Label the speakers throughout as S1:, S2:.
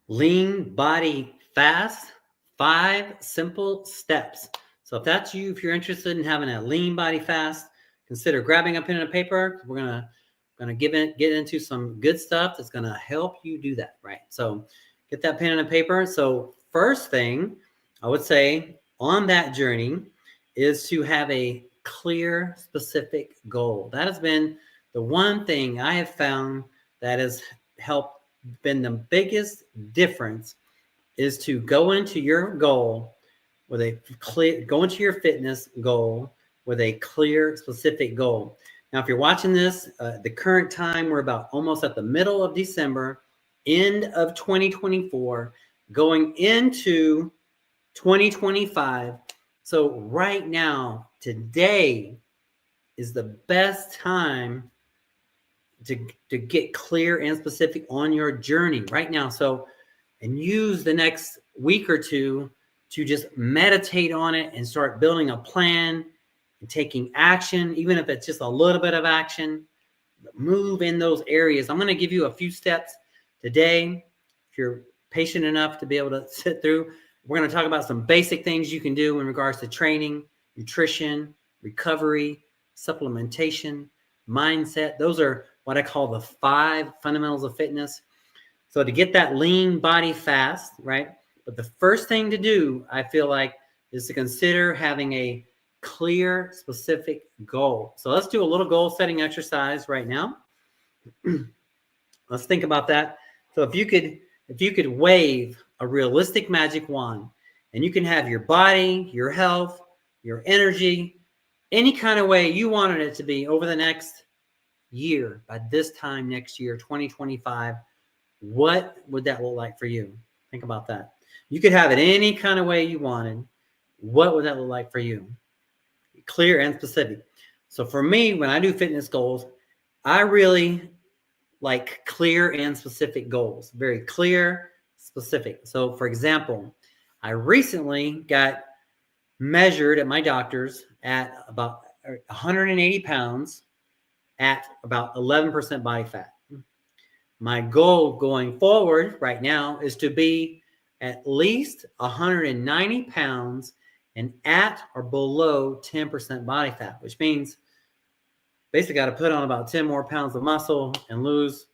S1: Lean body fast, 5 simple steps. So if that's you, if you're interested in having a lean body fast, consider grabbing a pen and a paper. We're gonna get into some good stuff that's gonna help you do that, right? So get that pen and a paper. So first thing I would say on that journey is to have a clear, specific goal. That has been the one thing I have found that has helped been the biggest difference is to go into your goal with a clear, go into your fitness goal with a clear, specific goal. Now, if you're watching this, the current time, we're about almost at the middle of December, end of 2024, going into 2025. So right now, today is the best time to get clear and specific on your journey right now. So, and use the next week or two to just meditate on it and start building a plan and taking action, even if it's just a little bit of action. Move in those areas. I'm going to give you a few steps today. If you're patient enough to be able to sit through, we're going to talk about some basic things you can do in regards to training, nutrition, recovery, supplementation, mindset. Those are what I call the 5 fundamentals of fitness. So to get that lean body fast, right? But the first thing to do, I feel like, is to consider having a clear, specific goal. So let's do a little goal setting exercise right now. Let's think about that. So if you could wave a realistic magic wand, and you can have your body, your health, your energy, any kind of way you wanted it to be over the next year, by this time next year, 2025, what would that look like for you? Think about that. You could have it any kind of way you wanted. What would that look like for you? Clear and specific. So for me, when I do fitness goals, I really like clear and specific goals. Very clear, specific. So for example, I recently got measured at my doctor's at about 180 pounds at about 11% body fat. My goal going forward right now is to be at least 190 pounds and at or below 10% body fat, which means basically got to put on about 10 more pounds of muscle and lose,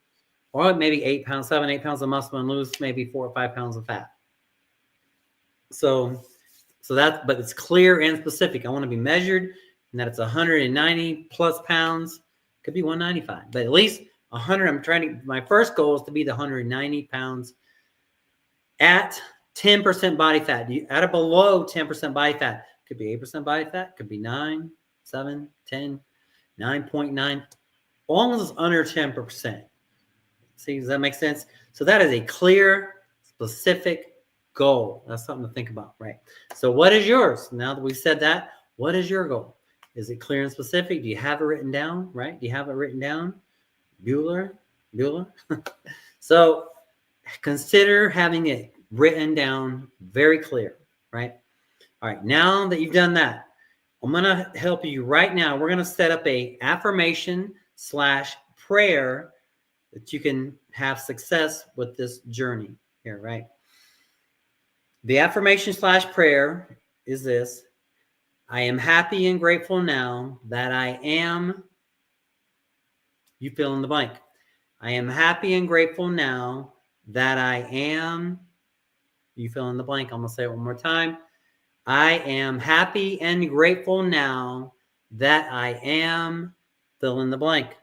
S1: or maybe 8 pounds, 7, 8 pounds of muscle and lose maybe 4 or 5 pounds of fat. So that's, but it's clear and specific. I want to be measured and that it's 190 plus pounds. Could be 195, but at least 100. I'm trying to, my first goal is to be the 190 pounds at 10% body fat. At or below 10% body fat. Could be 8% body fat. Could be 9, 7, 10, 9.9. Almost under 10%. See, does that make sense? So that is a clear, specific goal. That's something to think about, right? So what is yours? Now that we've said that, what is your goal? Is it clear and specific? Do you have it written down, right? Do you have it written down? Bueller? So consider having it written down very clear, right? All right, now that you've done that, I'm going to help you right now. We're going to set up a affirmation / prayer that you can have success with this journey here, right? The affirmation / prayer is this: I am happy and grateful now that I am, you fill in the blank. I am happy and grateful now that I am, you fill in the blank. I'm going to say it one more time. I am happy and grateful now that I am, fill in the blank.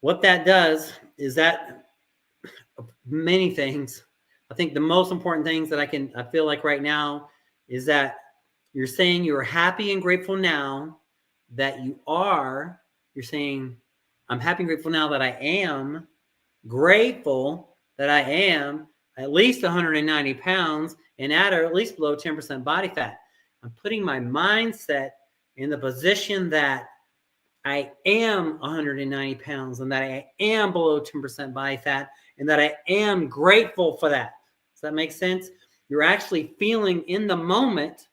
S1: What that does is that many things. I think the most important things that I feel like right now is that you're saying you're happy and grateful now that you are. You're saying, I'm happy and grateful now that I am grateful that I am at least 190 pounds and at or at least below 10% body fat. I'm putting my mindset in the position that I am 190 pounds and that I am below 10% body fat and that I am grateful for that. Does that make sense? You're actually feeling in the moment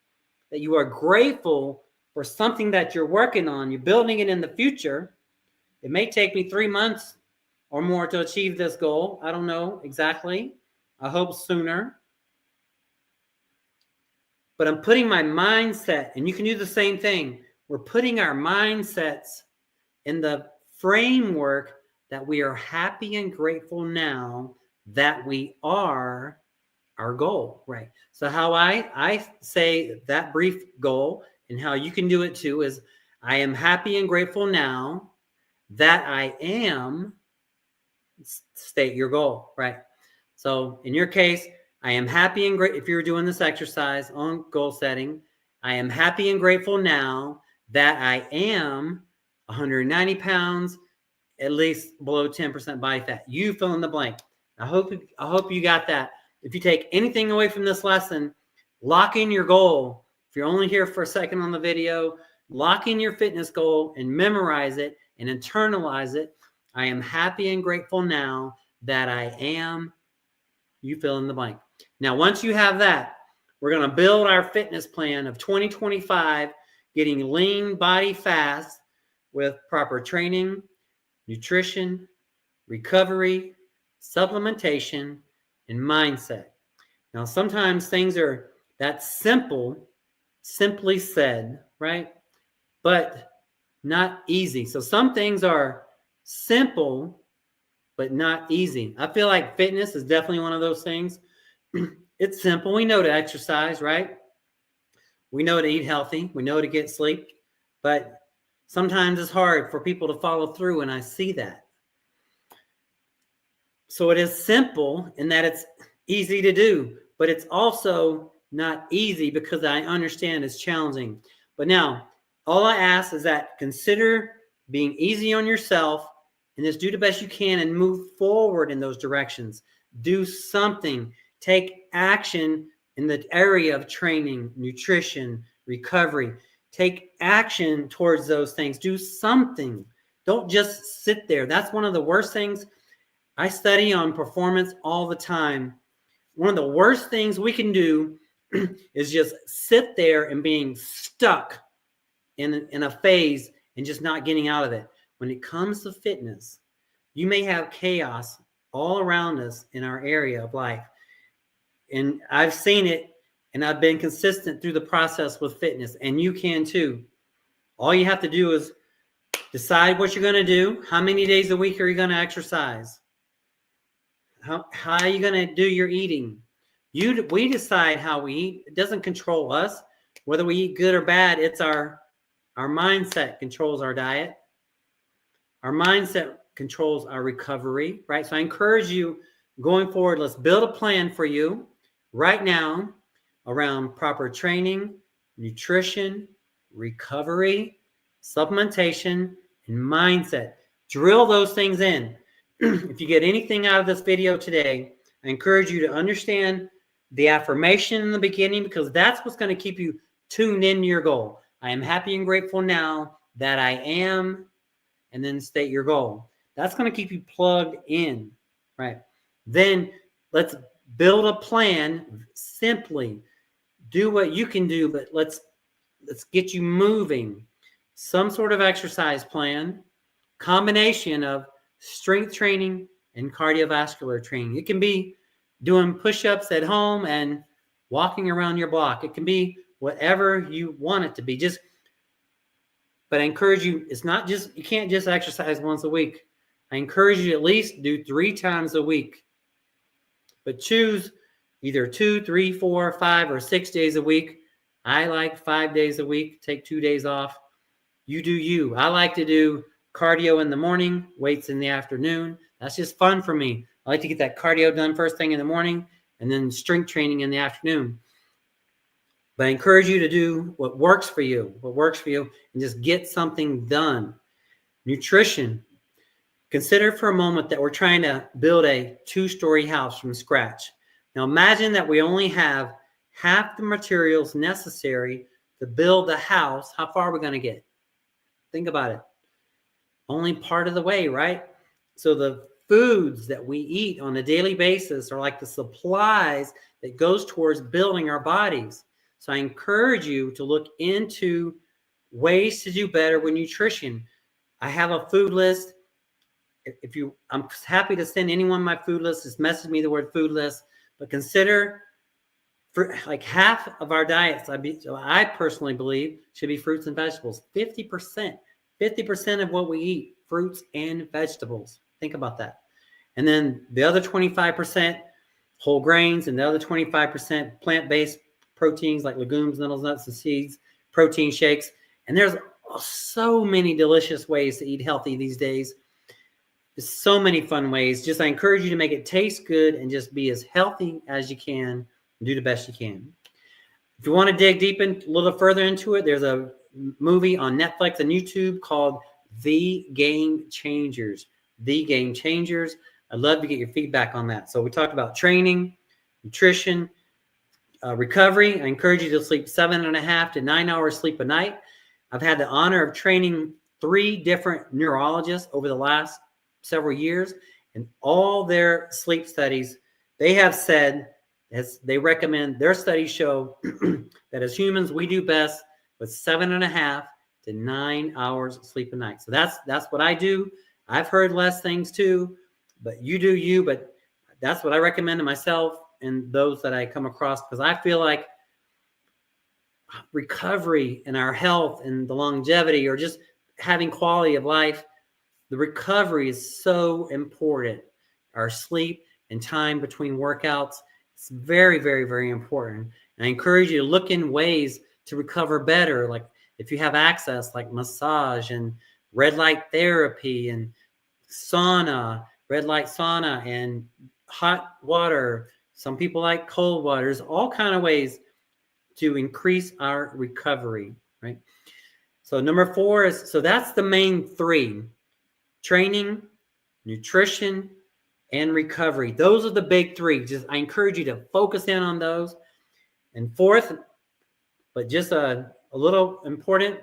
S1: that you are grateful for something that you're working on. You're building it in the future. It may take me 3 months or more to achieve this goal. I don't know exactly. I hope sooner. But I'm putting my mindset, and you can do the same thing. We're putting our mindsets in the framework that we are happy and grateful now that we are our goal, right? So how I say that brief goal, and how you can do it too, is I am happy and grateful now that I am, state your goal, right? So in your case, I am happy and great. If you're doing this exercise on goal setting, I am happy and grateful now that I am 190 pounds, at least below 10% body fat. You fill in the blank. I hope you got that. If you take anything away from this lesson, lock in your goal. If you're only here for a second on the video, lock in your fitness goal and memorize it and internalize it. I am happy and grateful now that I am, you fill in the blank. Now, once you have that, we're going to build our fitness plan of 2025, getting lean body fast with proper training, nutrition, recovery, supplementation, and mindset. Now, sometimes things are that simple, simply said, right? But not easy. So some things are simple, but not easy. I feel like fitness is definitely one of those things. It's simple. We know to exercise, right? We know to eat healthy. We know to get sleep. But sometimes it's hard for people to follow through, and I see that. So it is simple in that it's easy to do, but it's also not easy because I understand it's challenging. But now, all I ask is that consider being easy on yourself and just do the best you can and move forward in those directions. Do something. Take action in the area of training, nutrition, recovery. Take action towards those things. Do something. Don't just sit there. That's one of the worst things. I study on performance all the time. One of the worst things we can do is just sit there and being stuck in a phase and just not getting out of it. When it comes to fitness, you may have chaos all around us in our area of life. And I've seen it, and I've been consistent through the process with fitness, and you can too. All you have to do is decide what you're going to do. How many days a week are you going to exercise? How are you going to do your eating? We decide how we eat. It doesn't control us. Whether we eat good or bad, it's our mindset controls our diet. Our mindset controls our recovery, right? So I encourage you going forward, let's build a plan for you right now around proper training, nutrition, recovery, supplementation, and mindset. Drill those things in. If you get anything out of this video today, I encourage you to understand the affirmation in the beginning, because that's what's going to keep you tuned into your goal. I am happy and grateful now that I am, and then state your goal. That's going to keep you plugged in, right? Then let's build a plan. Simply do what you can do, but let's get you moving. Some sort of exercise plan, combination of strength training and cardiovascular training. It can be doing push-ups at home and walking around your block. It can be whatever you want it to be. But I encourage you, it's not just, you can't just exercise once a week. I encourage you to at least do 3 times a week. But choose either 2, 3, 4, 5, or 6 days a week. I like 5 days a week, take 2 days off. You do you. I like to do cardio in the morning, weights in the afternoon. That's just fun for me. I like to get that cardio done first thing in the morning and then strength training in the afternoon. But I encourage you to do what works for you, and just get something done. Nutrition. Consider for a moment that we're trying to build a 2-story house from scratch. Now imagine that we only have half the materials necessary to build the house. How far are we going to get? Think about it. Only part of the way, right? So the foods that we eat on a daily basis are like the supplies that goes towards building our bodies. So I encourage you to look into ways to do better with nutrition. I have a food list. I'm happy to send anyone my food list. Just message me the word food list. but consider like half of our diets, I personally believe, should be fruits and vegetables. 50% of what we eat, fruits and vegetables. Think about that. And then the other 25% whole grains, and the other 25% plant-based proteins like legumes, lentils, nuts, and seeds, protein shakes. And there's so many delicious ways to eat healthy these days. There's so many fun ways. Just I encourage you to make it taste good and just be as healthy as you can and do the best you can. If you want to dig deep a little further into it, there's a movie on Netflix and YouTube called The Game Changers. The Game Changers. I'd love to get your feedback on that. So we talked about training, nutrition, recovery. I encourage you to sleep 7.5 to 9 hours sleep a night. I've had the honor of training 3 different neurologists over the last several years, and all their sleep studies, they have said, as they recommend, their studies show that as humans, we do best with 7.5 to 9 hours sleep a night. So that's what I do. I've heard less things too, but you do you, but that's what I recommend to myself and those that I come across, because I feel like recovery and our health and the longevity, or just having quality of life, the recovery is so important. Our sleep and time between workouts, it's very, very, very important. And I encourage you to look in ways to recover better. Like if you have access, like massage and red light therapy and sauna, red light sauna and hot water. Some people like cold water. There's all kind of ways to increase our recovery, right? So number 4 is, so that's the main 3. Training, nutrition, and recovery. Those are the big 3. Just I encourage you to focus in on those. And 4th, but just a little important,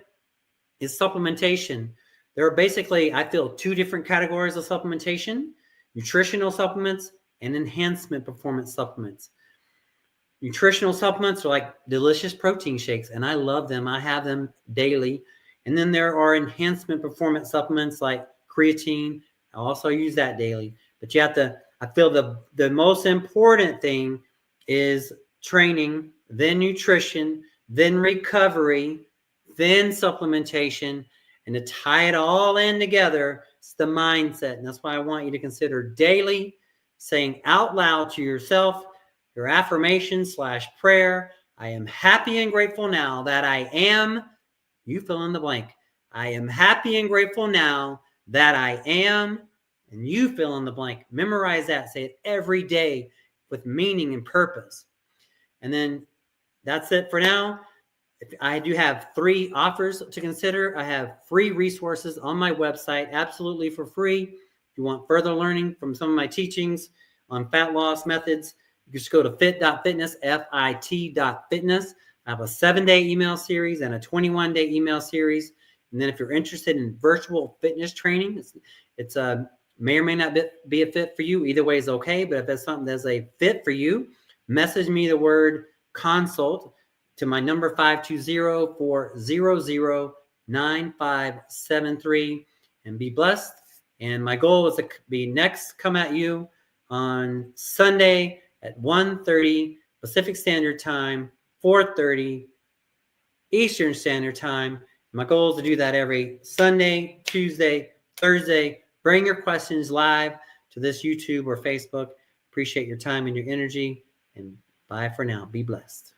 S1: is supplementation. There are basically, I feel, 2 different categories of supplementation: nutritional supplements and enhancement performance supplements. Nutritional supplements are like delicious protein shakes, and I love them. I have them daily. And then there are enhancement performance supplements like creatine. I also use that daily. But you have to, I feel the most important thing is training, then nutrition, then recovery, then supplementation. And to tie it all in together, it's the mindset. And that's why I want you to consider daily saying out loud to yourself your affirmation / prayer. I am happy and grateful now that I am, you fill in the blank. I am happy and grateful now that I am, and you fill in the blank. Memorize that. Say it every day with meaning and purpose. And then that's it for now. I do have 3 offers to consider. I have free resources on my website, absolutely for free. If you want further learning from some of my teachings on fat loss methods, you can just go to fit.fitness, fit.fitness. I have a 7-day email series and a 21-day email series. And then if you're interested in virtual fitness training, it's may or may not be a fit for you. Either way is okay. But if it's something that's a fit for you, message me the word consult to my number 520-400-9573 and be blessed. And my goal is to come at you on Sunday at 1:30 Pacific Standard Time, 4:30 Eastern Standard Time. My goal is to do that every Sunday, Tuesday, Thursday. Bring your questions live to this YouTube or Facebook. Appreciate your time and your energy. And bye for now. Be blessed.